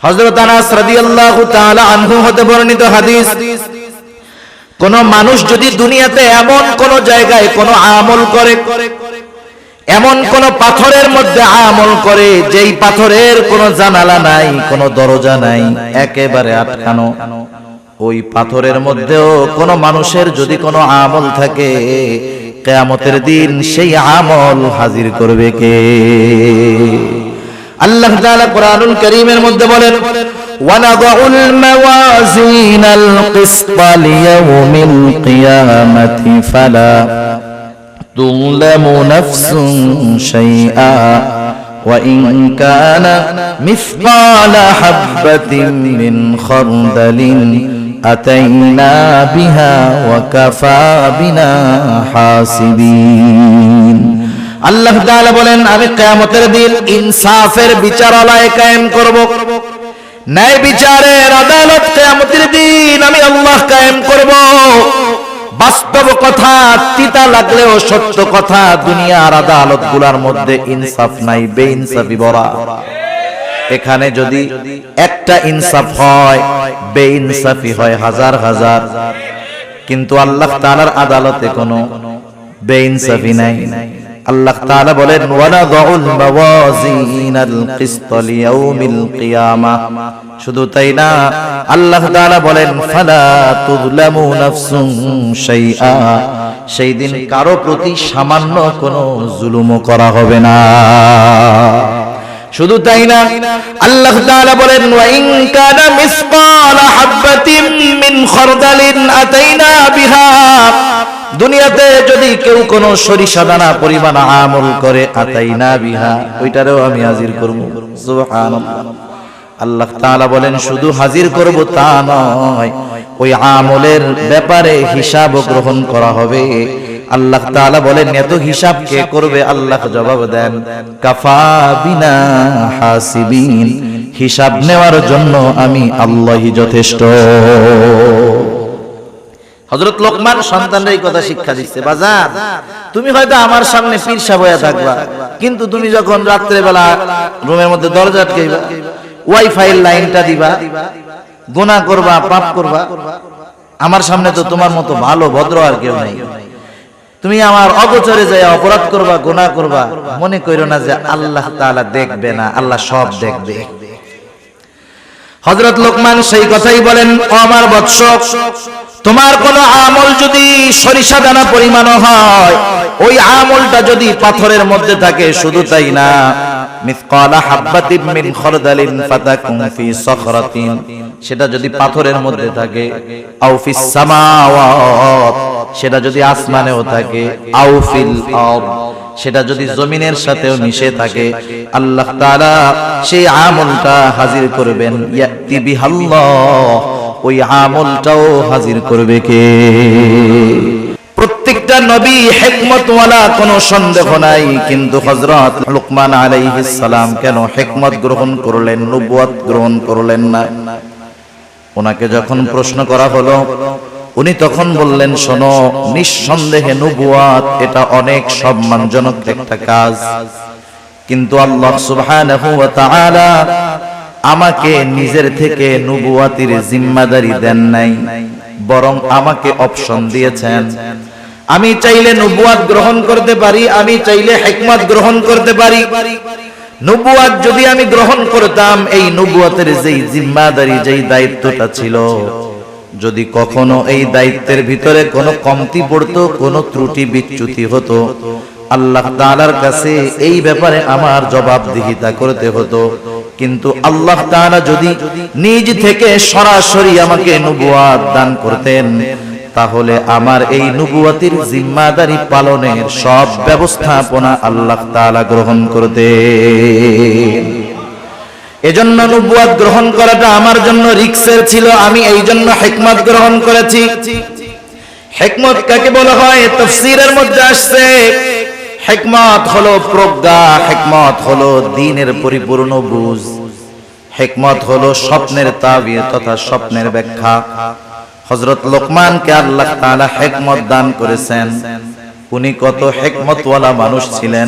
হযরত আনাস রাদিয়াল্লাহু তাআলা আনহু হতে বর্ণিত হাদিস, কোন মানুষ যদি দুনিয়াতে এমন কোন জায়গায় কোন আমল করে, এমন কোন পাথরের মধ্যে আমল করে যেই পাথরের কোন জানালা নাই, কোন দরজা নাই, একেবারে আটকানো, ওই পাথরের মধ্যেও কোন মানুষের যদি কোন আমল থাকে, কিয়ামতের দিন সেই আমল হাজির করবে কে? আল্লাহ তাআলা কোরআনুল কারীমের মধ্যে বলেন, ওয়ানাদাউল মাওয়াজিনাল কিসতা লিয়াউমিল কিয়ামাতি ফালা তুযলামু নাফসুন শাইআ ওয়া ইন কানা মিসকালা হাববাতিন মিন খারদালিন আতাইনা বিহা ওয়া কাফা বিনা হাসিবিন। আল্লাহ তাআলা বলেন, আমি কিয়ামতের দিন ইনসাফের বিচারালয় কায়েম করব, ন্যায় বিচারের আদালত কিয়ামতের দিন আমি আল্লাহ কায়েম করব। বাস্তব কথা, তিতা লাগলেও সত্য কথা, দুনিয়ার আদালতগুলোর মধ্যে ইনসাফ নাই, বেইনসাফি ভরা। এখানে যদি একটা ইনসাফ হয়, বেইনসাফি হয় হাজার হাজার, কিন্তু আল্লাহ তাআলার আদালতে কোনো বেইনসাফি নাই। আল্লাহ তাআলা বলেন, ওয়ানাদাউল মাওয়াজিনাল কিসতা লিয়াউমিল কিয়ামাহ। শুধু তাই না, আল্লাহ তাআলা বলেন, ফালা তুযলামু নাফসুন শাইআ। সেই দিন কারো প্রতি সামান্য কোনো জুলুমও করা হবে না। শুধু তাই না, আল্লাহ তাআলা বলেন, ওয়া ইন কানা মিসকালা হাববাতিন মিন খারদালিন আতাইনা বিহা। দুনিয়াতে যদি কেউ কোন সরিষা দানা পরিমাণ আমল করে, আতাইনা বিহা, ওইটারও আমি হাজির করব। সুবহানাল্লাহ। আল্লাহ তাআলা বলেন, শুধু হাজির করব তা নয়, ওই আমলের ব্যাপারে হিসাব গ্রহণ করা হবে। আল্লাহ তাআলা বলেন, এত হিসাব কে করবে? আল্লাহ জবাব দেন, কাফা বিনা হাসিবিন। হিসাব নেওয়ার জন্য আমি আল্লাহই যথেষ্ট। হযরত লোকমান সন্তানদের এই কথা শিক্ষা দিচ্ছে, বাজার তুমি হয়তো আমার সামনে পীর সাহেব হয়ে থাকবা, কিন্তু তুমি যখন রাত্রে বেলা রুমের মধ্যে দরজা আটকাইবা, ওয়াইফাই লাইনটা দিবা, গুনাহ করবা, পাপ করবা, আমার সামনে তো তোমার মতো ভালো ভদ্র আর কেউ নাই। তুমি আমার অগোচরে যায় অপরাধ করবা, গুনাহ করবা, মনে কইরো না যে আল্লাহ তাআলা দেখবে না, আল্লাহ সব দেখবে। হযরত লোকমান সেই কথাই বলেন, ও আমার বৎস, তোমার কোন আমল যদি সরিষা দানা পরিমাণ হয়, ওই আমলটা যদি পাথরের মধ্যে থাকে, শুধু তাই না, মিসকালা হাববাতিন মিন খারদালিন ফাতাকুন ফি সখরাতিন, সেটা যদি পাথরের মধ্যে থাকে, আও ফিস সামাওয়াত, সেটা যদি আসমানেও থাকে, আও ফিল আরদ, সেটা যদি জমিনের সাথেও মিশে থাকে, আল্লাহ তাআলা সেই আমলটা হাজির করবেন। ইয়াতি বিহাল্লাহ, ওই আমলটাও হাজির করবে কে? প্রত্যেকটা নবী হিকমতওয়ালা, কোনো সন্দেহ নাই, কিন্তু হযরত লুকমান আলাইহিস সালাম কেন হিকমত গ্রহণ করলেন, নবুয়ত গ্রহণ করলেন না? ওনাকে যখন প্রশ্ন করা হলো, উনি তখন বললেন, শোনো, নিঃসন্দেহে নবুয়ত এটা অনেক সম্মানজনক একটা কাজ, কিন্তু আল্লাহ সুবহানাহু ওয়া তাআলা আমাকে নিজের থেকে নবুয়তের জিম্মাদারি দেন নাই, বরং আমাকে অপশন দিয়েছেন। আমি চাইলে নবুয়ত গ্রহণ করতে পারি, আমি চাইলে হিকমত গ্রহণ করতে পারি। নবুয়ত যদি আমি গ্রহণ করতাম, এই নবুয়তের যেই জিম্মাদারি, যেই দায়িত্বটা ছিল, যদি কখনো এই দায়িত্বের ভিতরে কোনো কমতি পড়তো, কোনো ত্রুটি বিচ্যুতি হতো, আল্লাহ তাআলার কাছে এই ব্যাপারে আমার জবাবদিহিতা করতে হতো। কিন্তু আল্লাহ তাআলা যদি নিজ থেকে সরাসরি আমাকে নবুয়ত দান করতেন, তাহলে আমার এই নবুয়তের জিম্মাদারি পালনের সব ব্যবস্থাপনা আল্লাহ তাআলা গ্রহণ করতেন। এজন্য নবুয়ত গ্রহণ করাটা আমার জন্য রিস্কের ছিল, আমি এই জন্য হিকমত গ্রহণ করেছি। হিকমত কাকে বলা হয়? তাফসীরের মধ্যে আসছে, হিকমত হলো প্রজ্ঞা, হিকমত হলো দ্বীনের পরিপূর্ণ বুঝ, হিকমত হলো স্বপ্নের তাবির তথা স্বপ্নের ব্যাখ্যা। হযরত লোকমানকে আল্লাহ তাআলা হিকমত দান করেছেন। উনি কত হিকমতওয়ালা মানুষ ছিলেন,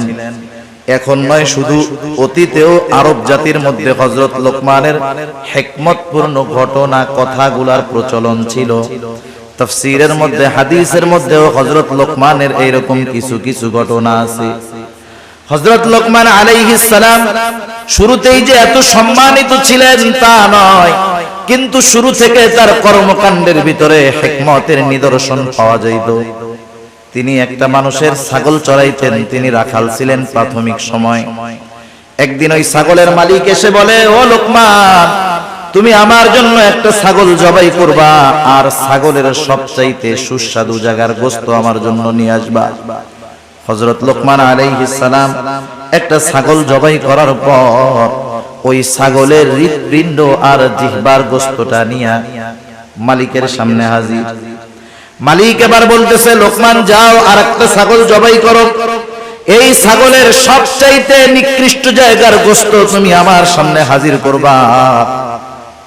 এখন নয়, শুধু অতীতেও আরব জাতির মধ্যে হযরত লোকমানের হিকমতপূর্ণ ঘটনা কথাগুলার প্রচলন ছিল। তাফসীরের মধ্যে হাদিসের মধ্যেও হযরত লোকমানের এইরকম কিছু কিছু ঘটনা আছে। হযরত লোকমান আলাইহিস সালাম শুরুতেই যে এত সম্মানিত ছিলেন তা নয়, কিন্তু শুরু থেকে তার কর্মকাণ্ডের ভিতরে হিকমতের নিদর্শন পাওয়া যাইত। তিনি একটা মানুষের ছাগল চড়াইতেন, তিনি রাখাল ছিলেন প্রাথমিক সময়। একদিন ওই ছাগলের মালিক এসে বলে, ও লোকমান, তুমি আমার জন্য একটা ছাগল জবাই করবা, আর ছাগলের সবচাইতে সুস্বাদু জায়গার গোশত আমার জন্য নিয়ে আসবা। হযরত লোকমান আলাইহিস সালাম একটা ছাগল জবাই করার পর ওই ছাগলের হৃৎপিণ্ড আর জিহ্বার গোশতটা নিয়ে মালিকের সামনে হাজির। মালিক এবার বলতেছে, লোকমান যাও আর একটা ছাগল জবাই করো, এই ছাগলের সবচাইতে নিকৃষ্ট জায়গার গোশত তুমি আমার সামনে হাজির করবা।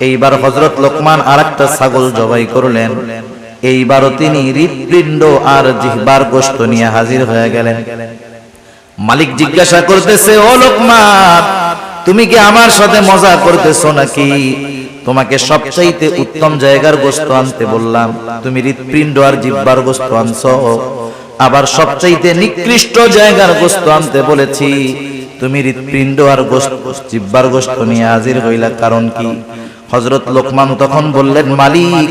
এইবার হযরত লোকমান আরেকটা ছাগল জবাই করলেন। এইবারও তিনি হৃৎপিণ্ড আর জিহ্বার গোশত নিয়ে হাজির হয়ে গেলেন। মালিক জিজ্ঞাসা করতেছে, ও লোকমান, তুমি কি আমার সাথে মজা করতেছো নাকি? তোমাকে সবচাইতে উত্তম জায়গার গোশত আনতে বললাম, তুমি হৃৎপিণ্ড আর জিহ্বার গোশত আনছো। আবার সবচাইতে নিকৃষ্ট জায়গার গোশত আনতে বলেছি, তুমি হৃৎপিণ্ড আর জিহ্বার গোশত নিয়ে হাজির হইলা, কারণ কি? হযরত লোকমান তখন বললেন, মালিক,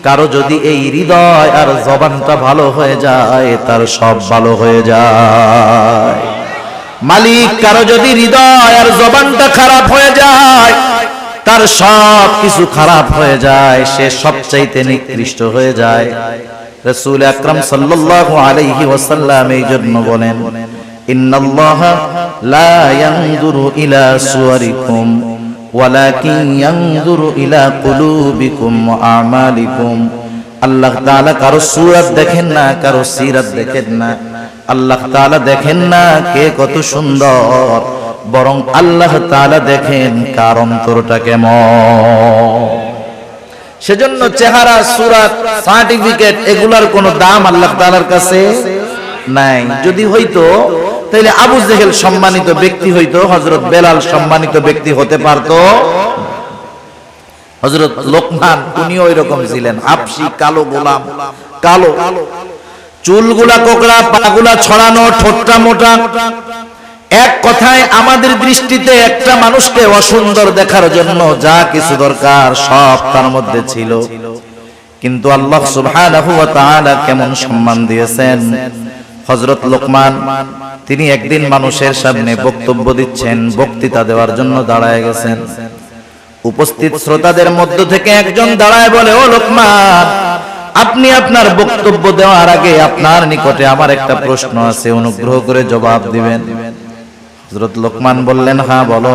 কারো যদি এই হৃদয় আর জবানটা ভালো হয়ে যায়, তার সব ভালো হয়ে যায়। মালিক, কারো যদি হৃদয় আর জবানটা খারাপ হয়ে যায়, তার সব কিছু খারাপ হয়ে যায়, সে সবচাইতে নিকৃষ্ট হয়ে যায়। রাসূল আকরাম সাল্লাল্লাহু আলাইহি ওয়াসাল্লাম এই জন্য বলেন, ইন্নাল্লাহা লা ইয়ানজুরু ইলা সুওয়ারিকুম ওয়ালাকিন ইয়ানজুরু ইলা কুলুবিকুম ওয়া আমালিকুম। আল্লাহ তাআলা কারো সূরত দেখেন না, কারো সিরাত দেখেন না। আল্লাহ তাআলা দেখেন না কে কত সুন্দর, বরং আল্লাহ তাআলা দেখেন কার অন্তরটা কেমন। সেজন্য চেহারা, সূরত, সার্টিফিকেট এগুলার কোনো দাম আল্লাহ তাআলার কাছে নাই। যদি হইতো তাহলে আবু জেহেল সম্মানিত ব্যক্তি হইতো, হযরত বেলাল সম্মানিত ব্যক্তি হতে পারতো। হযরত লোকমান উনিও এরকম ছিলেন, হাবশী কালো গোলাম, কালো চুলগুলা কোকড়া, পাগুলা ছড়ানো, ঠোঁটটা মোটা। এক কথায় আমাদের দৃষ্টিতে একটা মানুষকে অসুন্দর দেখার জন্য যা কিছু দরকার সব তার মধ্যে ছিল, কিন্তু আল্লাহ সুবহানাহু ওয়া তাআলা কেমন সম্মান দিয়েছেন। হযরত লোকমান তিনি একদিন মানুষের সামনে বক্তব্য দিচ্ছেন, বক্তৃতা দেওয়ার জন্য দাঁড়ায় গেছেন। উপস্থিত শ্রোতাদের মধ্য থেকে একজন দাঁড়ায় বলে, ও লোকমান, আপনি আপনার বক্তব্য দেওয়ার আগে আপনার নিকটে আমার একটা প্রশ্ন আছে, অনুগ্রহ করে জবাব দিবেন। হযরত লোকমান বললেন, হ্যাঁ বলো।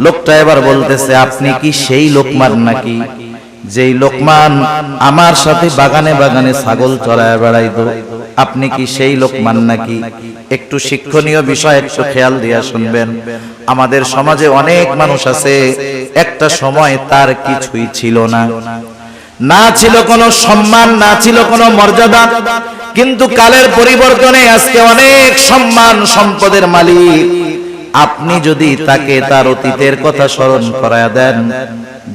লোকটা এবার বলতেছে, আপনি কি সেই লোকমান নাকি যেই লোকমান আমার সাথে বাগানে বাগানে ছাগল চড়ায় বেড়াইতো? আপনি কি সেই লোকমান নাকি? একটু শিক্ষণীয় বিষয় একটু খেয়াল দিয়া শুনবেন। আমাদের সমাজে অনেক মানুষ আছে, একটা সময় তার কিছুই ছিল না, না ছিল কোনো সম্মান, না ছিল কোনো মর্যাদা, কিন্তু কালের পরিবর্তনে আজকে অনেক সম্মান সম্পদের মালিক। আপনি যদি তাকে তার অতীতের কথা স্মরণ করায়া দেন,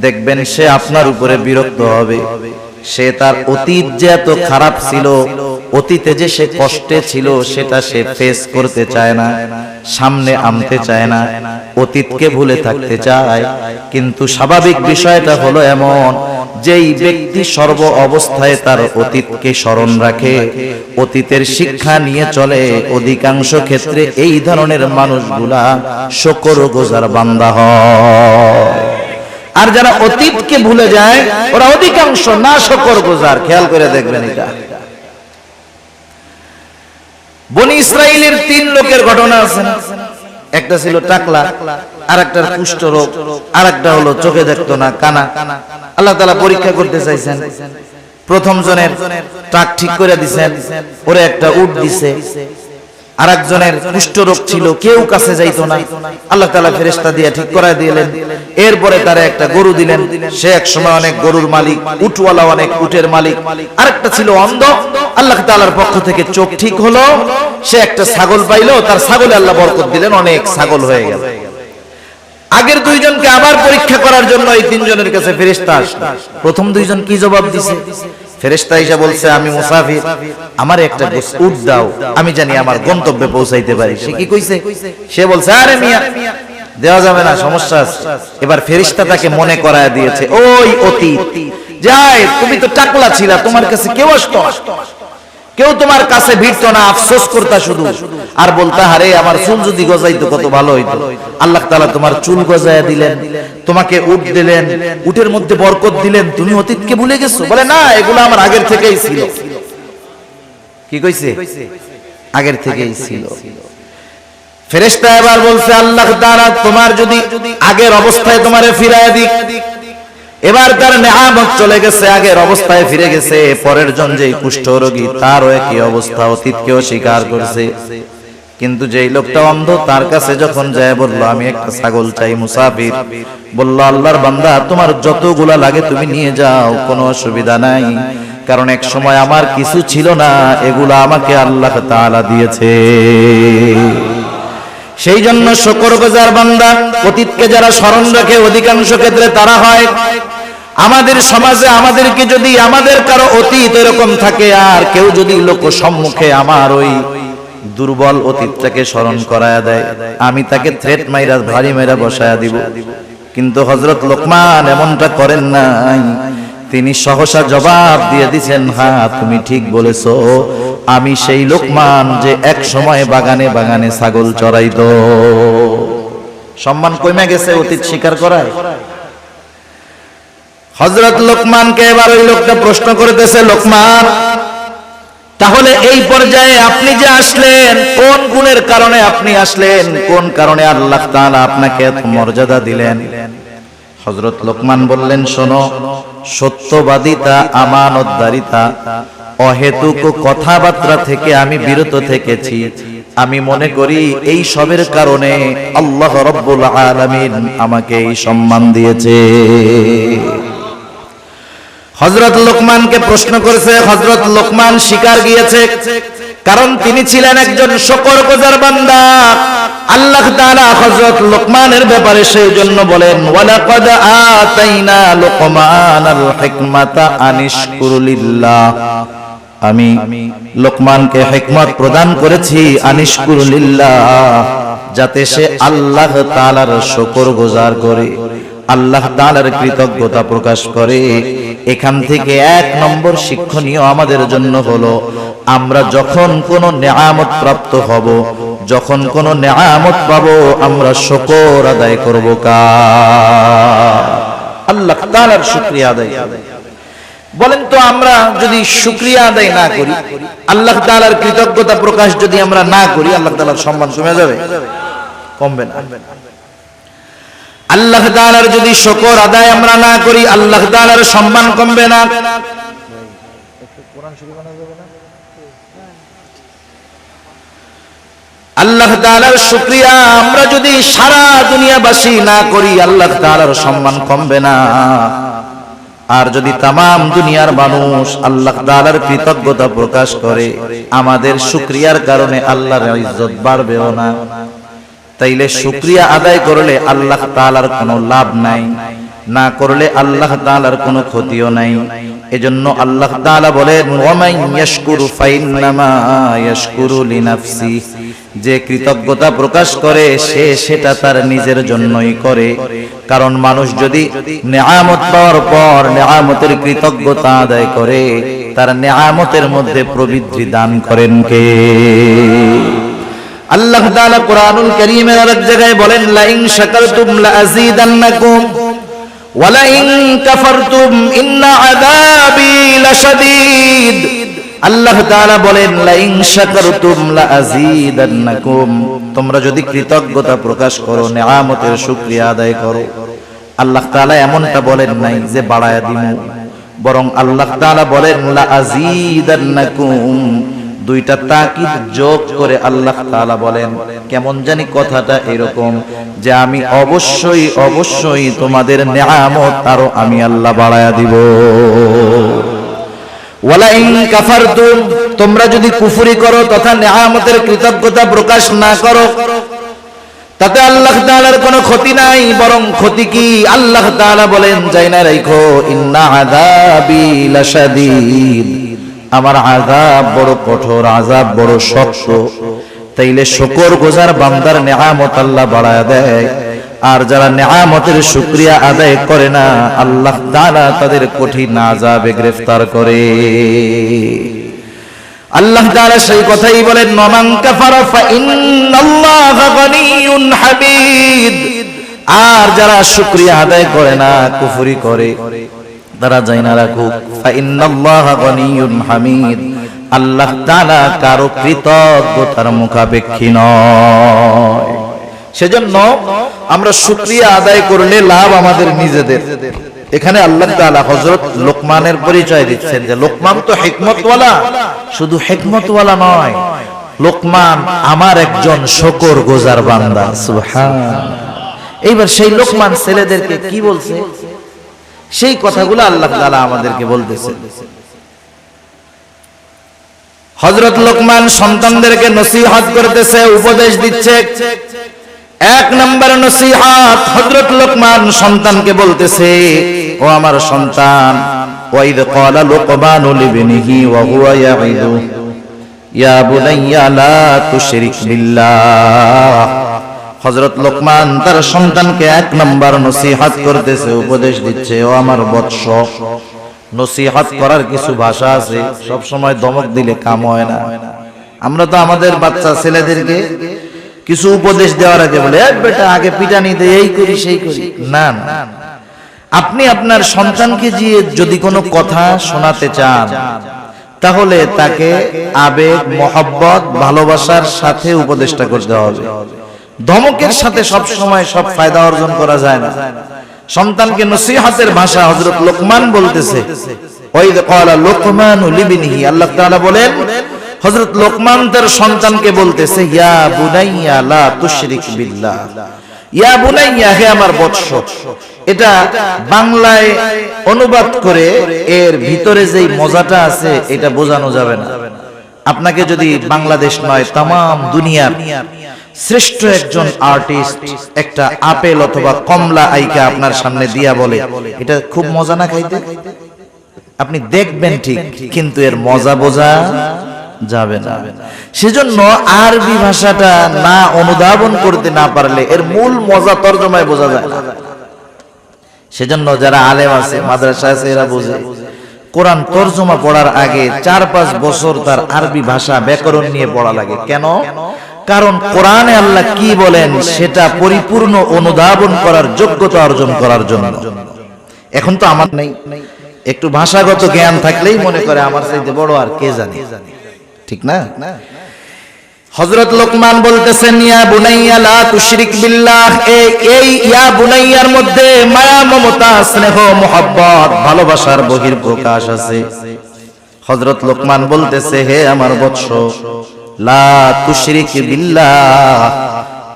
দেখবেন সে আপনার উপরে বিরক্ত হবে। সে তার অতীত যে এত খারাপ ছিল, অতীতে যে সে কষ্টে ছিল, সেটা সে ফেস করতে চায় না, সামনে আনতে চায় না, অতীতকে ভুলে থাকতে চায়। কিন্তু স্বাভাবিক বিষয়টা হলো এমন, যেই ব্যক্তি সর্ব অবস্থায় তার অতীতকে স্মরণ রাখে, অতীতের শিক্ষা নিয়ে চলে, অধিকাংশ ক্ষেত্রে এই ধরনের মানুষগুলা শুকরগুজার বান্দা হয়। আর যারা অতীতকে ভুলে যায়, ওরা অধিকাংশ না শুকরগুজার। খেয়াল করে দেখবেন এটা। বনি ইসরাইলের 3 লোকের ঘটনা আছে না? একটা ছিল টাকলা, আরেকটার কুষ্ঠ রোগ, আরেকটা হলো চোখে দেখতো না, কানা। আল্লাহ তাআলা পরীক্ষা করতে চাইছেন। প্রথম জনের টাক ঠিক করে দিবেন, ওরে একটা উট দিছে। আরেকজনের কুষ্ঠ রোগ ছিল, কেউ কাছে যাইতো না, আল্লাহ তাআলা ফেরেশতা দিয়ে ঠিক করায় দিলেন। এরপরে তারা একটা গরু দিলেন, সে এক সময় অনেক গরুর মালিক, উটওয়ালা অনেক উটের মালিক। আরেকটা ছিল অন্ধ, আল্লাহ তাআলার পক্ষ থেকে চোখ ঠিক হলো, সে একটা ছাগল পাইলো, তার ছাগলে আল্লাহ বরকত দিলেন, অনেক ছাগল হয়ে গেল। আগের দুইজনকে আবার পরীক্ষা করার জন্য এই তিনজনের কাছে ফেরেশতা আসলো। প্রথম দুইজন কি জবাব দিছে? ফেরেশতা এসে বলছে, আমি মুসাফির, আমার একটা উট দাও, আমি জানি আমার গন্তব্যে পৌঁছাইতে পারি। সে কি কইছে? সে বলছে, আরে মিয়া দেওয়া যাবে না, সমস্যা আছে। এবার ফেরেশতা তাকে মনে করায় দিয়েছে, ওই অতীত, যায় তুমি তো টাকলা ছিলা, তোমার কাছে কেউ আসতো না, কেউ তোমার কাছে ভিড়তো না, আফসোস করতা শুধু আর বলতা, আরে আমার চুল যদি গজাইতো কত ভালো হইতো। আল্লাহ তাআলা তোমার চুল গজায়া দিলেন, তোমাকে উট দিলেন, উটের মধ্যে বরকত দিলেন, তুমি অতীতকে ভুলে গেছো? বলে না, এগুলো আমার আগের থেকেই ছিল। কি কইছে? আগের থেকেই ছিল। ফেরেশতা এবার বলছে, আল্লাহ তাআলা তোমার যদি আগের অবস্থায় তোমারে ফিরায় দিক। এবার তার নেয়ামত চলে গেছে, আগের অবস্থায় ফিরে গেছে। পরের জন যে কুষ্ঠরোগী, তারও একই অবস্থা, অতীতকেও স্বীকার করছে। কিন্তু যেই লোকটা অন্ধ, তার কাছে যখন যায় বলল, আমি একটা ছাগল চাই, মুসাফির বলল, আল্লাহর বান্দা, তোমার যতগুলা লাগে তুমি নিয়ে যাও, কোনো অসুবিধা নাই, কারণ এক সময় আমার কিছু ছিল না, এগুলা আমাকে আল্লাহ তাআলা দিয়েছে। সেই জন্য শুকরগুজার বান্দা, অতীতকে যারা স্মরণ রাখে অধিকাংশ ক্ষেত্রে তারা হয়। আমাদের সমাজে আমাদেরকে যদি আমাদের কারো অতীত এরকম থাকে, আর কেউ যদি লোক সম্মুখে আমার ওই দুর্বল অতীতটাকে স্মরণ করায়া দেয়, আমি তাকে থ্রেট মাইরা, ভারী মাইরা বসায়া দিব। কিন্তু হযরত লোকমান এমনটা করেন নাই, তিনি সহসা জবাব দিয়ে দিয়েছেন, হ্যাঁ তুমি ঠিক বলেছো, আমি সেই লোকমান যে এক সময় বাগানে বাগানে ছাগল চড়াইতো। সম্মান কমে গেছে অতীত স্বীকার করায়। হযরত লোকমানকে এবার ওই লোকটা প্রশ্ন করতেছে, লোকমান, তাহলে এই পর্যায়ে আপনি যে আসলেন, কোন গুণের কারণে আপনি আসলেন, কোন কারণে আল্লাহ তাআলা আপনাকে এত মর্যাদা দিলেন? হযরত লোকমান বললেন, শোনো, সত্যবাদিতা, আমানতদারিতা, অহেতুক কথাবার্তা থেকে আমি বিরত থেকেছি। আমি মনে করি এই সবের কারণে আল্লাহ রাব্বুল আলামিন আমাকে এই সম্মান দিয়েছে। হযরত লোকমানকে প্রশ্ন করেছে, হযরত লোকমান স্বীকার গিয়েছে, কারণ তিনি ছিলেন একজন শুকরগুজার বান্দা। আল্লাহ তাআলা হযরত লোকমানের ব্যাপারে সেই জন্য বলেন, ওয়ালাকাদ আতাইনা লোকমানাল হিকমাতা আনিশকুর লিল্লাহ, আমি লোকমানকে হিকমত প্রদান করেছি, আনিশকুর লিল্লাহ, যাতে সে আল্লাহ তাআলার শুকরগুজার করে, আল্লাহ তাআলার কৃতজ্ঞতা প্রকাশ করে। এখান থেকে এক নম্বর শিক্ষণীয় আমাদের জন্য হলো, আমরা যখন কোনো নেয়ামত প্রাপ্ত হব, যখন কোনো নেয়ামত পাবো, আমরা শুকর আদায় করব কার? আল্লাহ তাআলার শুকরিয়া আদায়। বলেন তো, আমরা যদি শুকরিয়া আদায় না করি, আল্লাহ তাআলার কৃতজ্ঞতা প্রকাশ যদি আমরা না করি, আল্লাহ তাআলার সম্মান কমে যাবে? কমবে না। আল্লাহ তাআলার যদি শুকর আদায় আমরা না করি, আল্লাহ তাআলার সম্মান কমবে না। আল্লাহ তাআলার শুকরিয়া আমরা যদি সারা দুনিয়াবাসী না করি, আল্লাহ তাআলার সম্মান কমবে না। আর যদি তামাম দুনিয়ার মানুষ আল্লাহ তাআলার কৃতজ্ঞতা প্রকাশ করে, আমাদের শুকরিয়ার কারণে আল্লাহর ইজ্জত বাড়বেও না। তাইলে শুকরিয়া আদায় করলে আল্লাহ তাআলার কোনো লাভ নাই, না করলে আল্লাহ তাআলার কোনো ক্ষতিও নাই। এজন্য আল্লাহ তাআলা বলেন, ওয়ামান ইয়াশকুরু ফাইন্নামা ইয়াশকুরু লিনাফসি, যে কৃতজ্ঞতা প্রকাশ করে সে সেটা তার নিজের জন্যই করে। কারণ মানুষ যদি নেয়ামত পাওয়ার পর নেয়ামতের কৃতজ্ঞতা আদায় করে, তার নেয়ামতের মধ্যে প্রবৃদ্ধি দান করেন কে? আল্লাহ তাআলা কুরআনুল কারীমের আরেক জায়গায় বলেন, লা ইন শাকারতুম লা আযীদান্নাকুম ওয়া লা ইন কাফারতুম ইন্না আযাবী লাশাদীদ। আল্লাহ তাআলা বলেন, লা ইন শাকারতুম লা আযীদান্নাকুম, তোমরা যদি কৃতজ্ঞতা প্রকাশ করো, নেয়ামতের শুকরিয়া আদায় করো, আল্লাহ তাআলা এমনটা বলেন নাই যে বাড়ায়া দিমু, বরং আল্লাহ তাআলা বলেন, লা আযীদান্নাকুম, দুইটা তাকিদ যোগ করে আল্লাহ তাআলা বলেন, কেমন জানি কথাটা এরকম যে আমি অবশ্যই অবশ্যই তোমাদের নিয়ামত আরো আমি আল্লাহ বাড়ায়া দিব। ওয়ালা ইন কাফারতুম, তোমরা যদি কুফরি করো তথা নিয়ামতের কৃতজ্ঞতা প্রকাশ না করো, তাতে আল্লাহ তাআলার কোনো ক্ষতি নাই, বরং ক্ষতি কি? আল্লাহ তাআলা বলেন, যাই না রাখো, ইন্না আযাবি লাশাদীদ, আমার আযাব বড় কঠোর, আযাব বড় শক্ত। তাইলে শুকর গুজার বান্দার নিয়ামত আল্লাহ বাড়ায় দেয়, আর যারা নিয়ামতের শুকরিয়া আদায় করে না, আল্লাহ তাআলা তাদের কঠিন আযাবে গ্রেফতার করে। আল্লাহ তাআলা সেই কথাই বলেন, মান কাফারা ফা ইন্নাল্লাহা গনিয়্যুন হামিদ, আর যারা শুকরিয়া আদায় করে না, কুফরি করে, তারা জানা রাখুক, ফা ইন্নাল্লাহা গনিয়্যুন হামিদ, আল্লাহ তাআলা কারো কৃতজ্ঞতার মুখাপেক্ষী নয়। সেজন্য আমরা শুকরিয়া আদায় করলে লাভ আমাদের নিজেদের। এখানে আল্লাহ তাআলা হযরত লোকমানের পরিচয় দিচ্ছেন যে লোকমান তো হিকমতওয়ালা, শুধু হিকমতওয়ালা নয়, লোকমান আমার একজন শুকরগুজার বান্দা। সুবহানাল্লাহ। এইবার সেই লোকমান ছেলেদেরকে কি বলছে, সেই কথাগুলো আল্লাহ তাআলা আমাদেরকে বলতেছে। হযরত লোকমান সন্তানদেরকে নসিহত করতেছে, উপদেশ দিচ্ছে। এক নম্বর নসিহত, হযরত লোকমান সন্তানকে বলতেছে, ও আমার সন্তান, ওয়াইদ ক্বালা লুকমানু লিবনিহি ওয়া হুয়া ইয়াইদু ইয়া বুনাইয়া লা তুশরিক বিল্লাহ। হযরত লোকমান তার সন্তানকে এক নম্বর নসিহত করতেছে, উপদেশ দিচ্ছে, ও আমার বৎস। নসিহত করার কিছু ভাষা আছে, সব সময় ধমক দিলে কাম হয় না। আমরা তো আমাদের বাচ্চা ছেলেদেরকে কিছু উপদেশ দেওয়ার আগে বলে, বেটা আগে পিটানি দে, এই করি সেই করি। না না, আপনি আপনার সন্তানকে যদি কোনো কথা শোনাতে চান, তাহলে তাকে আবেগ, মহব্বত, ভালোবাসার সাথে উপদেশটা করতে হবে। ধমকের সাথে সব সময় সব ফায়দা অর্জন করা যায় না। সন্তানকে নসিহতের ভাষা হযরত লোকমান বলতেছে, ওয়াইদ ক্বালা লুকমানু লিবনিহি, আল্লাহ তাআলা বলেন হযরত লোকমান তার সন্তানকে বলতেছে, ইয়া বুনাইয়া লা তুশরিক বিল্লাহ, ইয়া বুনাইয়া, হে আমার বৎস। এটা বাংলায় অনুবাদ করে এর ভিতরে যেই মজাটা আছে এটা বোঝানো যাবে না। আপনাকে যদি বাংলাদেশ নয় তামাম দুনিয়ার শ্রেষ্ঠ একজন আর্টিস্ট একটা আপেল অথবা কমলা আইকা আপনার সামনে দিয়া বলে, এটা খুব মজা না খাইতে, আপনি দেখবেন ঠিক, কিন্তু এর মজা বোঝা যাবে না। সেজন্য আরবি ভাষাটা না অনুধাবন করতে না পারলে এর মূল মজা তরজমায় বোঝা যায় না। সেজন্য যারা আলেম আছে, মাদ্রাসা আছে, এরা বোঝে কোরআন তরজমা পড়ার আগে 4-5 বছর তার আরবি ভাষা ব্যাকরণ নিয়ে পড়া লাগে। কেন? কারণ কোরআনে আল্লাহ কি বলেন সেটা পরিপূর্ণ অনুধাবন করার যোগ্যতা অর্জন করার জন্য। এখন তো আমার নেই, একটু ভাষাগত জ্ঞান থাকলেই মনে করে আমার চাইতে বড় আর কে জানে, ঠিক না? হযরত লোকমান বলতেছেন, ইয়া বুনাইয়া লা তুশরিক বিল্লাহ, এই ইয়া বুনাইয়ার মধ্যে মায়া, মমতা, স্নেহ, মোহাব্বত, ভালোবাসার বহিঃপ্রকাশ আছে। হযরত লোকমান বলতেছে, হে আমার বৎস, লা তুশরিক বিল্লাহ,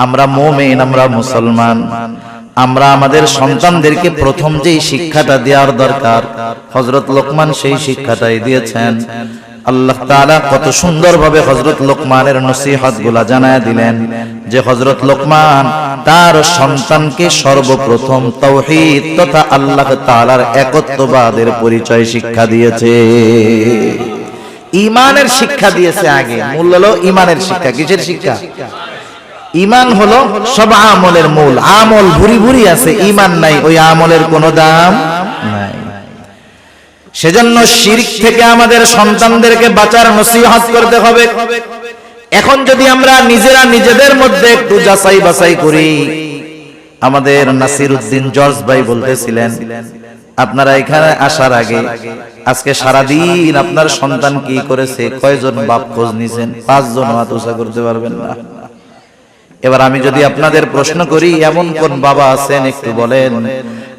আমরা মুমিন, আমরা মুসলমান, আমরা আমাদের সন্তানদেরকে প্রথম যেই শিক্ষাটা দেওয়ার দরকার হযরত লোকমান সেই শিক্ষাটাই দিয়েছেন। আল্লাহ তাআলা কত সুন্দরভাবে হযরত লোকমানের নসিহতগুলো জানায় দিলেন যে হযরত লোকমান তার সন্তানকে সর্বপ্রথম তাওহীদ তথা আল্লাহ তাআলার একত্ববাদের পরিচয় শিক্ষা দিয়েছে, ঈমানের শিক্ষা দিয়েছে। আগে মূল হলো ঈমানের শিক্ষা। কিসের শিক্ষা? ঈমান হলো সব আমলের মূল। আমল ভুরি ভুরি আছে, ঈমান নাই, ওই আমলের কোনো দাম নাই। সেজন্য শিরক থেকে আমাদের সন্তানদেরকে বাঁচার নসিহত করতে হবে। এখন যদি আমরা নিজেরা নিজেদের মধ্যে একটু যাচাই বাছাই করি, আমাদের নাসির উদ্দিন জর্জ ভাই বলতেছিলেন, আপনারা এখানে আসার আগে আজকে সারাদিন আপনার সন্তান কি করেছে, কয়জন বাপ খোঁজ নিছেন? 5 জন হাত উঁচা করতে পারবেন না। এবার আমি যদি আপনাদের প্রশ্ন করি, এমন কোন বাবা আছেন একটু বলেন,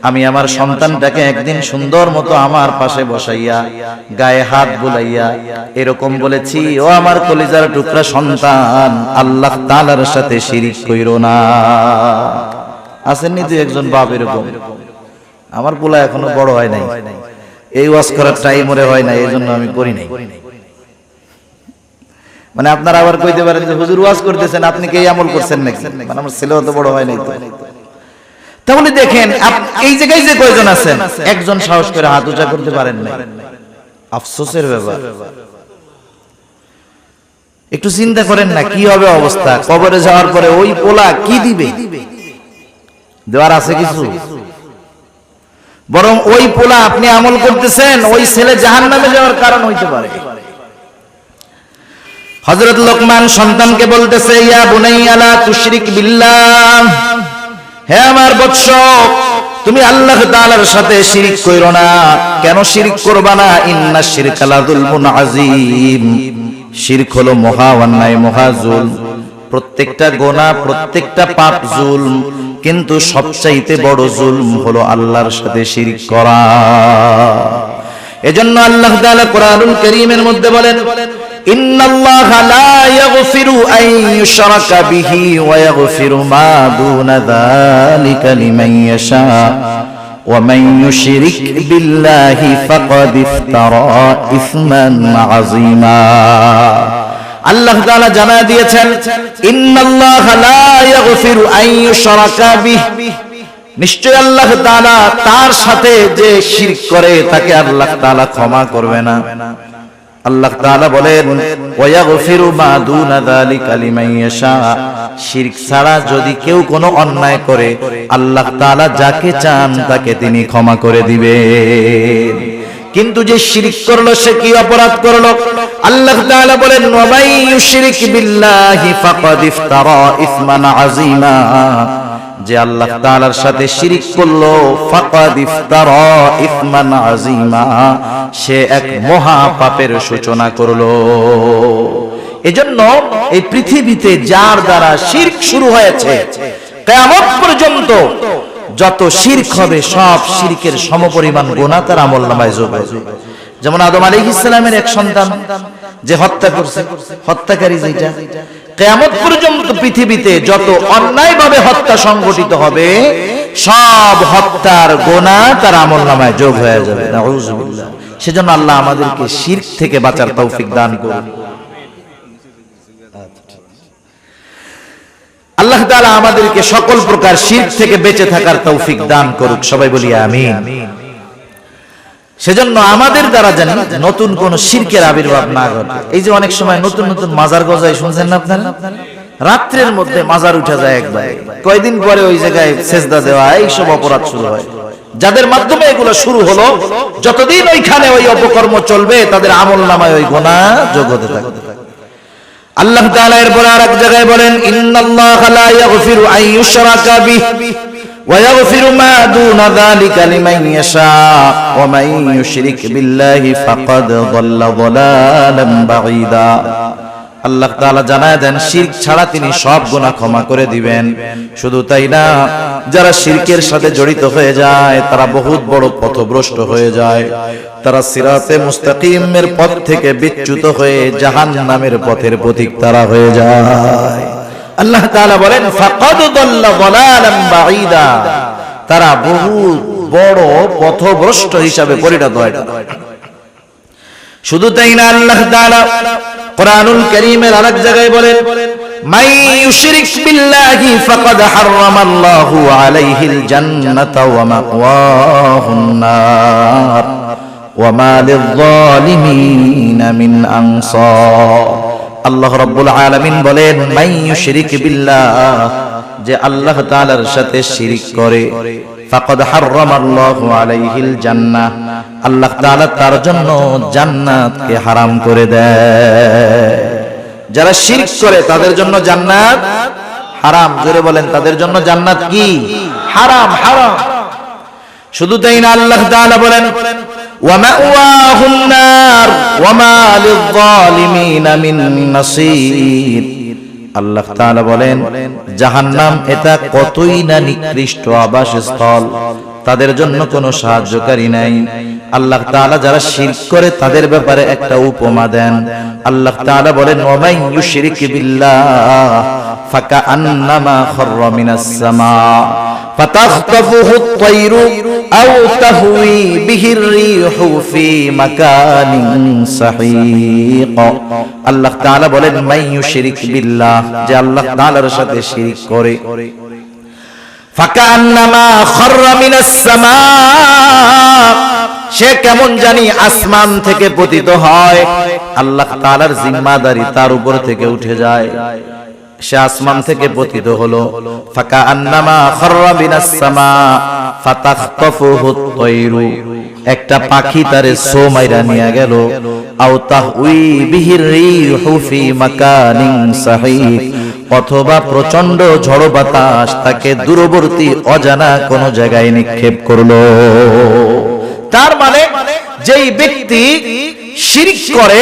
আমি আমার সন্তানটাকে একদিন সুন্দর মতো আমার পাশে বসাইয়া গায়ে হাত বুলাইয়া এরকম বলেছি, ও আমার কলিজার টুকরা সন্তান, আল্লাহ তাআলার সাথে শিরিক কইরো না? আসেননি দুই একজন বাপ এরকম? আমার পোলা এখনো বড় হয় নাই, এই ওয়াজ করার টাইম ওরে হয় না, এই জন্য আমি করি নাই। মানে আপনারা আবার কইতে পারেন যে হুজুর ওয়াজ করতেছেন, আপনি কি এই আমল করছেন নাকি? মানে আমার ছেলেও তো বড় হয় নাই। তাহলে দেখেন এই জায়গায় যে কয়জন আছেন, একজন সাহস করে হাত উঁচা করতে পারেন না, আফসোসের ব্যাপার। একটু চিন্তা করেন না কি হবে অবস্থা, কবরে যাওয়ার পরে ওই পোলা কি দিবে? দেওয়ার আছে কিছু? বরং ওই পোলা আপনি আমল করতেছেন, ওই ছেলে জাহান্নামে যাওয়ার কারণ হইতে পারে। হযরত লোকমান সন্তানকে বলতেছে, ইয়া বুনাইয়া লা তুশরিক বিল্লাহ, হে আমার বৎস, তুমি আল্লাহ তাআলার সাথে শিরক কইরো না। কেন শিরক করবা না? ইন্নাশ শিরকা লাযুলমুন আযীম, শিরক হলো মহা অন্যায়, মহা জুলম। প্রত্যেকটা গুনাহ, প্রত্যেকটা পাপ জুলম, কিন্তু সবচাইতে বড় জুলম হলো আল্লাহর সাথে শিরক করা। এজন্য আল্লাহ তাআলা কোরআনুল কারীমের মধ্যে বলেন, ইন্নাল্লাহা লা ইয়াগফিরু আন ইউশরাকা বিহি ওয়া ইয়াগফিরু মা দুনা যালিকা লিমান ইয়াশা ওয়া মান ইউশরিক বিল্লাহি ফাকাদ ইফতারা ইসমান আযীমা। আল্লাহ তাআলা জানা দিয়েছেন, ইন্নাল্লাহা লা ইয়াগফিরু আন ইউশরাকা বিহি, নিশ্চয় আল্লাহ তাআলা তার সাথে যে শিরক করে তাকে আল্লাহ তাআলা ক্ষমা করবে না। আল্লাহ তাআলা বলেন, ওয়া ইয়াগফিরু মা দুনা যালিকা লিমান ইয়াশা, শিরক ছাড়া যদি কেউ কোনো অন্যায় করে আল্লাহ তাআলা যাকে চান তাকে তিনি ক্ষমা করে দিবেন। কিন্তু যে শিরক করলো সে কি অপরাধ করলো? আল্লাহ তাআলা বলেন, ওয়া মান ইউশরিক বিল্লাহি ফাকাদ ইফতারা ইসমান আযীমা, যে আল্লাহ তাআলার সাথে শিরক করলো, ফাকাদ ইফতারা ইসমান আযীমা, সে এক মহা পাপের সূচনা করলো। এজন্য এই পৃথিবীতে যার দ্বারা শিরক শুরু হয়েছে, কিয়ামত পর্যন্ত যত শিরক হবে সব শিরকের সমপরিমাণ গুনাহ তার আমলনামায় যোগ হবে। যেমন আদম আলাইহিস সালামের এক সন্তান যে হত্যা করছে, হত্যাকারী যেটা, কিয়ামত পর্যন্ত পৃথিবীতে যত অন্যায়ভাবে হত্যা সংঘটিত হবে সব হত্যার গুনাহ তার আমলনামায় যোগ হয়ে যাবে। নাউযুবিল্লাহ। সেজন্য আল্লাহ আমাদেরকে শিরক থেকে বাঁচার তৌফিক দান করুন। আল্লাহ তাআলা আমাদেরকে সকল প্রকার শিরক থেকে বেঁচে থাকার তৌফিক দান করুক, সবাই বলি আমিন। সেজন্য আমাদের দ্বারা জানি নতুন কোন শিরকের আবির্ভাব না ঘটে। এই যে অনেক সময় নতুন নতুন মাজার গজায়, শুনছেন না আপনারা? রাত্রের মধ্যে মাজার উঠে যায় একবার, কয়দিন পরে ওই জায়গায় সেজদা দেওয়া, এইসব অপরাধ শুরু হয়। যাদের মাধ্যমে এগুলো শুরু হলো, যতদিন ওইখানে ওই অপকর্ম চলবে তাদের আমলনামায় ওই গুনাহ যোগ হতে থাকবে। আল্লাহ তাআলা এরপর আরেক জায়গায় বলেন, ইন্নাল্লাহা লা ইয়াগফিরু আন ইউশরাকা বিহি ওয়া ইয়াগফিরু মা দুনা যালিকা লিমান ইয়াশা ওয়া মান ইউশরিক বিল্লাহি ফাকাদ যাল্লা যালালান বাঈদা। আল্লাহ তাআলা জানায় দেন, শিরক ছাড়া তিনি সব গুনাহ ক্ষমা করে দিবেন। শুধু তাই না, যারা শিরকের সাথে জড়িত হয়ে যায় তারা বহুত বড় পথভ্রষ্ট হয়ে যায়, তারা সিরাতে মুস্তাকিমের পথ থেকে বিচ্যুত হয়ে জাহান্নামের পথের পথিক তারা হয়ে যায়। আল্লাহ তাআলা বলেন, ফাকাদ যাল্লা যালালান বাঈদা, তারা বহুত বড় পথভ্রষ্ট হিসাবে পরিণত হয়। শুধু তাই না, আল্লাহ তাআলা কোরআনুল কারীমের আরেক জায়গায় বলেন, মান ইউশরিক বিল্লাহি ফাকাদ হারামাল্লাহু আলাইহিল জান্নাতা ওয়া মাওয়াহুন নার ওয়া মা লিয-যালিমিনা মিন আনসার। আল্লাহ রাব্বুল আলামিন বলেন, মান ইউশরিক বিল্লাহ, যে আল্লাহ তাআলার সাথে শিরক করে, ফাকাদ হারামাল্লাহু আলাইহিল জান্নাহ, আল্লাহ তাআলা তার জন্য জান্নাতকে হারাম করে দেয়। যারা শিরক করে তাদের জন্য জান্নাত হারাম। জোরে বলেন, তাদের জন্য জান্নাত কি? হারাম, হারাম। শুধু তাই না, আল্লাহ তাআলা বলেন, ওয়া মাওয়াহুন নার ওয়া মা লিয-যালিমিনা মিন নাসীর, আল্লাহ তাআলা বলেন জাহান্নাম এটা কতই না নিকৃষ্ট আবাসস্থল, তাদের জন্য কোনো সাহায্যকারী নাই। আল্লাহ তাআলা যারা শিরক করে তাদের ব্যাপারে একটা উপমা দেন। আল্লাহ তাআলা বলেন ওয়ামান ইউশরিক বিল্লাহ ফাকাআন্নামা খাররা মিনাস সামা ফাতাখতাফুহু আত-তায়রু আও তাহওয়ি বিহির রিহু ফি মাকানিন সাহিক। আল্লাহ তাআলা বলেন মান ইউশরিক বিল্লাহ, যে আল্লাহ তাআলার সাথে শিরক করে, ফাকান্নামা খাররা মিনাস সামা, সে কেমন জানি আসমান থেকে পতিত হয়, আল্লাহ তাআলার জিম্মাদারি তার উপর থেকে উঠে যায়, সে আসমান থেকে পতিত হলো। ফাকান্নামা খাররা মিনাস সামা ফাতাখতাফুহু আত-তায়রু, একটা পাখি তারে সো মাইরা নিয়ে গেল, আও তাহউই বিহির রিহু ফি মাকানিন সাহিক, অথবা প্রচন্ড ঝড় বাতাস তাকে দূরবর্তী অজানা কোন জায়গায় নিক্ষেপ করলো। তার মানে যেই ব্যক্তি শিরক করে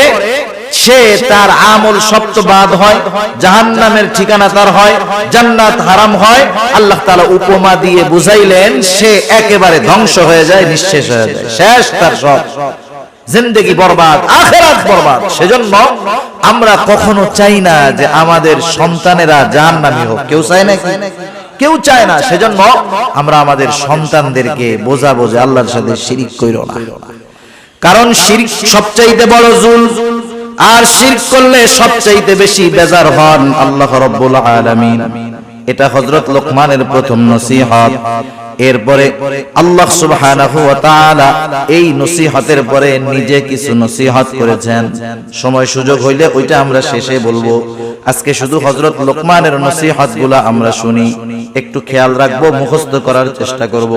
সে তার আমল সপ্তবাদ হয়, জাহান্নামের ঠিকানা তার হয়, জান্নাত হারাম হয়। আল্লাহ তাআলা উপমা দিয়ে বুঝাইলেন সে একেবারে ধ্বংস হয়ে যায়, নিঃশেষ হয়ে যায়, শেষ তার সব, জিন্দেগি বরবাদ, আখিরাত বরবাদ। সেজন্য আমরা কখনো চাই না যে আমাদের সন্তানেরা জাহান্নামী হোক, কেউ চায় না, কেউ চায় না। সেজন্য আমরা আমাদের সন্তানদেরকে বোঝাবো যে আল্লাহর সাথে শিরক কইরো না, কারণ শিরক সবচাইতে বড় জুলম, আর শিরক করলে সবচাইতে বেশি বেজার হন আল্লাহ রাব্বুল আলামিন। এটা হযরত লোকমানের প্রথম নসিহত। এরপরে আল্লাহ সুবহানাহু ওয়া তাআলা এই নসিহতের পরে নিজে কিছু নসিহত করেছেন, সময় সুযোগ হইলে ওইটা আমরা শেষে বলবো। আজকে শুধু হযরত লোকমানের নসিহতগুলো আমরা শুনি, একটু খেয়াল রাখবো, মুখস্থ করার চেষ্টা করব।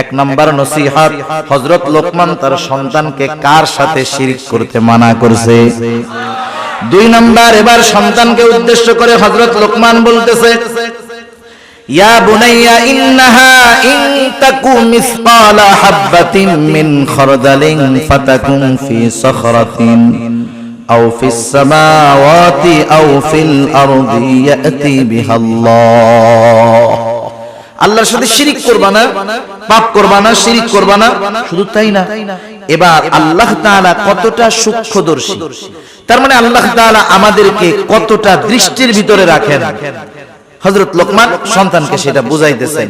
এক নাম্বার নসিহত, হযরত লোকমান তার সন্তানকে কার সাথে শিরক করতে মানা করছে। দুই নাম্বার, এবার সন্তানকে উদ্দেশ্য করে হযরত লোকমান বলতেছে ইয়া বুনাইয়া ইন্নাহা ইন তাকু মিসকালা হাববাতিন মিন খারদালিন ফাতাকুন ফি সাখরাতিন আও ফিস সামাওয়াতি আও ফিল আরদি ইয়াতি বিহাল্লাহ। আল্লাহর সাথে শিরক করবা না, পাপ করবা না, শিরক করবা না। শুধু তাই না, এবার আল্লাহ তাআলা কতটা সূক্ষ্মদর্শী, তার মানে আল্লাহ তাআলা আমাদেরকে কতটা দৃষ্টির ভিতরে রাখেন। হযরত লোকমান সন্তানকে সেটা বুঝাইতেছেন।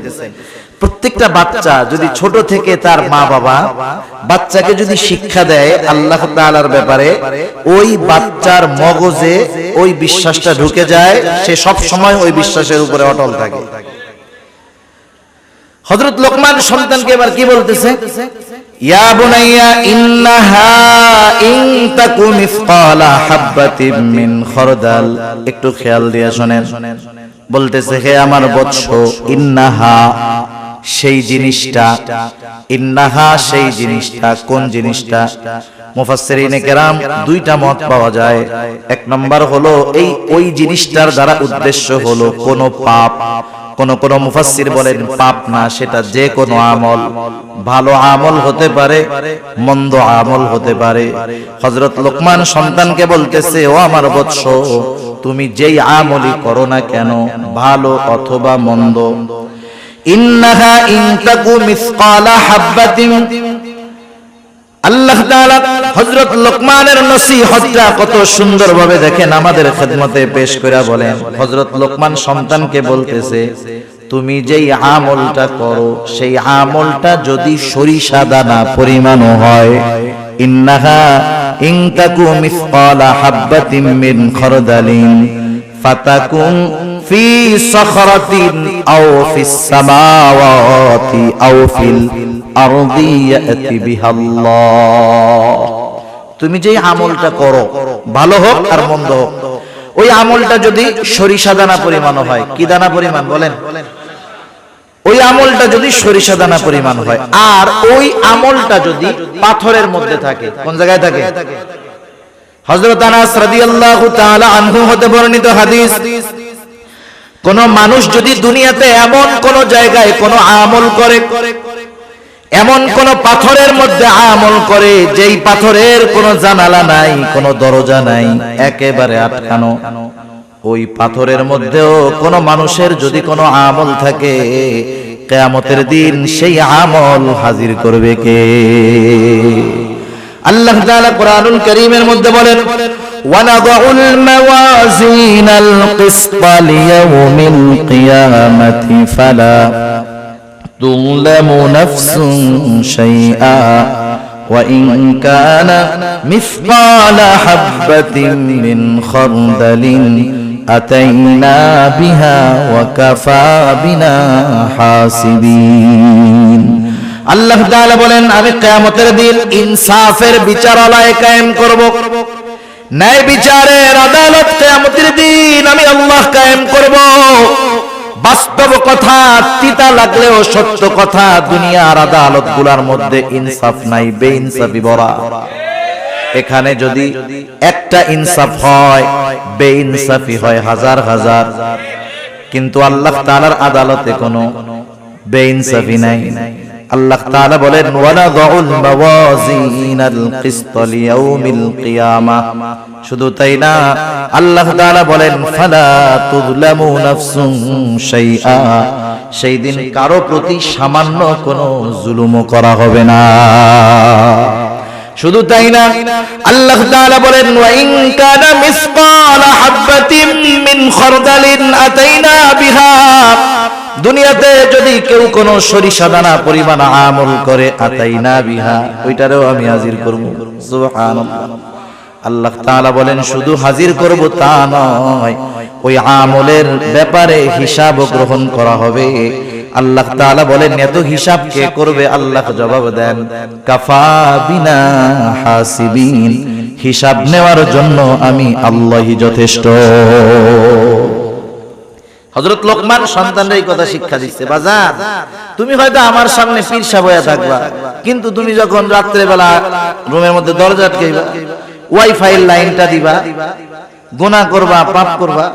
প্রত্যেকটা বাচ্চা যদি ছোট থেকে তার মা বাবা বাচ্চাকে যদি শিক্ষা দেয় আল্লাহ তাআলার ব্যাপারে, ওই বাচ্চার মগজে ওই বিশ্বাসটা ঢুকে যায়, সে সব সময় ওই বিশ্বাসের উপরে অটল থাকে। হযরত লোকমান সন্তানকে এবার কি বলতেছে, ইয়া বুনাইয়া ইন্নাহা ইন তাকু মিসকালা হাববাতিন মিন খারদাল। একটু খেয়াল দিয়ে শুনেন, বলতেছে হে আমার বৎস, ইন্নাহা সেই জিনিসটা, ইন্নাহা সেই জিনিসটা, কোন জিনিসটা? মুফাসসিরিনে কেরাম দুইটা মত পাওয়া যায়। এক নাম্বার হলো এই ওই জিনিসটার দ্বারা উদ্দেশ্য হলো কোন পাপ। কোন কোন মুফাসসির বলেন পাপ না, সেটা যে কোনো আমল, ভালো আমল হতে পারে, মন্দ আমল হতে পারে। হযরত লোকমান সন্তানকে বলতেছে ও আমার বৎস, তুমি যেই আমলই করো না কেন, ভালো অথবা মন্দ, ইন্নাহা ইন তাকু মিসকালা হাববাতিন। আল্লাহ তাআলা হযরত লোকমানের নসিহতটা কত সুন্দরভাবে দেখেন আমাদের খেদমতে পেশ করে বলেন। হযরত লোকমান সন্তানকে বলতেছে তুমি যেই আমলটা করো সেই আমলটা যদি সরিষা দানা পরিমাণও হয়, ইন্নাহা ইন তাকু মিসকালা হাববাতিন মিন খারদালিন ফাতাকুন ফি সাখরাতিন আও ফিস সামাওয়াতি আও ফিল আরদি ইয়াতি বিহাল্লাহ। তুমি যেই আমলটা করো, ভালো হোক আর মন্দ হোক, ওই আমলটা যদি সরিষা দানা পরিমাণ হয়, কি দানা পরিমাণ বলেন? ওই আমলটা যদি সরিষা দানা পরিমাণ হয়, আর ওই আমলটা যদি পাথরের মধ্যে থাকে, কোন জায়গায় থাকে? হযরত আনাস রাদিয়াল্লাহু তাআলা আনহু হতে বর্ণিত হাদিস, কোন মানুষ যদি দুনিয়াতে এমন কোন জায়গায় কোন আমল করে, এমন কোন পাথরের মধ্যে আমল করে যেই পাথরের কোন জানালা নাই, কোন দরজা নাই, একেবারে আটকানো, ওই পাথরের মধ্যেও কোন মানুষের যদি কোনো আমল থাকে, কিয়ামতের দিন সেই আমল হাজির করবে কে? আল্লাহ তাআলা কোরআনুল কারীমের মধ্যে বলেন, ওয়ানাদাউল মাওয়াজিনাল কিসতা লিয়াউমিল কিয়ামাতি ফালা তুযলামু নাফসুন শাইআ ওয়া ইন কানা মিসকালা হাববাতিন মিন খারদালিন আতাইনা বিহা ওয়া কাফা বিনা হাসিবিন। আল্লাহ তাআলা বলেন, আমি কিয়ামতের দিন ইনসাফের বিচারালয় কায়েম করব, ন্যায় বিচারের আদালত কিয়ামতের দিন আমি আল্লাহ কায়েম করব। বাস্তব কথা, তিতা লাগলেও সত্য কথা, দুনিয়ার আদালতগুলোর মধ্যে ইনসাফ নাই, বেইনসাফি ভরা। এখানে যদি একটা ইনসাফ হয়, বেইনসাফি হয় হাজার হাজার, কিন্তু আল্লাহ তাআলার আদালতে কোনো বেইনসাফি নাই। আল্লাহ তাআলা বলেন, ওয়ানাদাউল মাওয়াজিনাল কিসতা লিয়াউমিল কিয়ামাহ। শুধু তাই না, আল্লাহ তাআলা বলেন, ফালা তুযলামু নাফসুন শাইআ। সেই দিন কারো প্রতি সামান্য কোনো জুলুমও করা হবে না। শুধু তাই না, আল্লাহ তাআলা বলেন, ওয়া ইন কানা মিসকালা হাববাতিন মিন খারদালিন আতাইনা বিহা। দুনিয়াতে যদি কেউ কোনো সরিষা দানা পরিমাণ আমল করে, আতাইনা বিহা, ওইটারও আমি হাজির করব। সুবহানাল্লাহ। আল্লাহ তাআলা বলেন, শুধু হাজির করব তা নয়, ওই আমলের ব্যাপারে হিসাব গ্রহণ করা হবে। আল্লাহ তাআলা বলেন, এত হিসাব কে করবে? আল্লাহ জবাব দেন, কাফা বিনা হাসিবিন। হিসাব নেওয়ার জন্য আমি আল্লাহই যথেষ্ট। হযরত লোকমান সন্তানদের এই কথা শিক্ষা দিচ্ছে, বাজার তুমি হয়তো আমার সামনে পীর সাহেব হয়ে থাকবা, কিন্তু তুমি যখন রাত্রে বেলা রুমের মধ্যে দরজা আটকাইবা, ওয়াইফাই লাইনটা দিবা, গুনাহ করবা, পাপ করবা,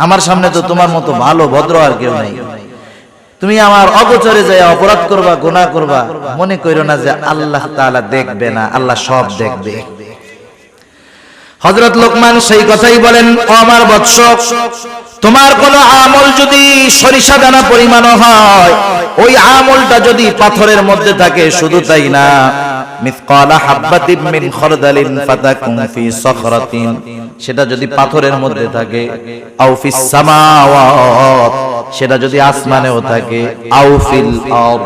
আমার সামনে তো তোমার মতো ভালো ভদ্র আর কেউ নাই। তুমি আমার অগোচরে যায় অপরাধ করবা, গুনাহ করবা, মনে কইরো না যে আল্লাহ তাআলা দেখবে না, আল্লাহ সব দেখবে। হযরত লোকমান সেই কথাই বলেন, ও আমার বৎস, তোমার কোন আমল যদি সরিষা দানা পরিমাণ হয়, ওই আমলটা যদি পাথরের মধ্যে থাকে, শুধু তাই না, মিসকালা হাববাতিন মিন খারদালিন ফাতাকুন ফি সখরাতিন, সেটা যদি পাথরের মধ্যে থাকে, আও ফিস সামাওয়াত, সেটা যদি আসমানেও থাকে, আও ফিল আরদ,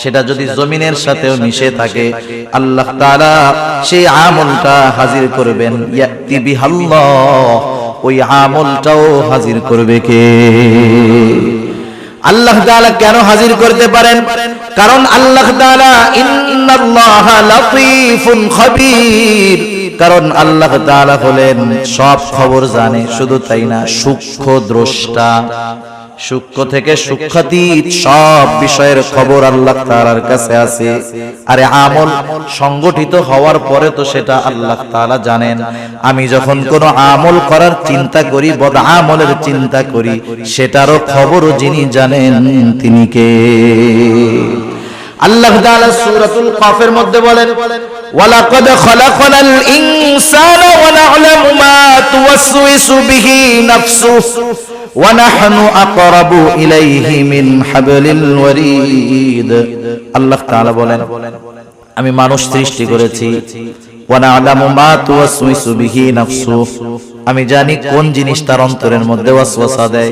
সেটা যদি জমিনের সাথেও মিশে থাকে, আল্লাহ তাআলা সেই আমলটা হাজির করবেন। ইয়াতি বিহাল্লাহ, ওই আমলটাও হাজির করবে কে? আল্লাহ তাআলা কেন হাজির করতে পারেন? কারণ আল্লাহ তাআলা ইন্নাল্লাহা লাতীফুন খাবীর, কারণ আল্লাহ তাআলা হলেন সব খবর জানে। শুধু তাই না, সূক্ষ্ম দ্রষ্টা, সূক্ষ্ম থেকে সূক্ষ্মাতীত সব বিষয়ের খবর আল্লাহ তাআলার কাছে আছে। আরে আমল সংগঠিত হওয়ার পরে তো সেটা আল্লাহ তাআলা জানেন। আমি যখন কোনো আমল করার চিন্তা করি, বদ আমলের চিন্তা করি, সেটারও খবরও যিনি জানেন তিনি কে? আল্লাহ তাআলা সূরাতুল কাফের মধ্যে বলেন, ওয়ালাকাদ খালাকনাল ইনসানা ওয়া না'লামু মা তুওয়াসওয়িসু বিহি নাফসুহু ওয়া নাহনু আকরাবু ইলাইহি মিন হাবলিল ওয়ারিদ। আল্লাহ তাআলা বলেন, আমি মানুষ সৃষ্টি করেছি, ওয়া না'লামু মা তুওয়াসওয়িসু বিহি নাফসুহু, আমি জানি কোন জিনিস তার অন্তরের মধ্যে ওয়াসওয়াসা দেয়।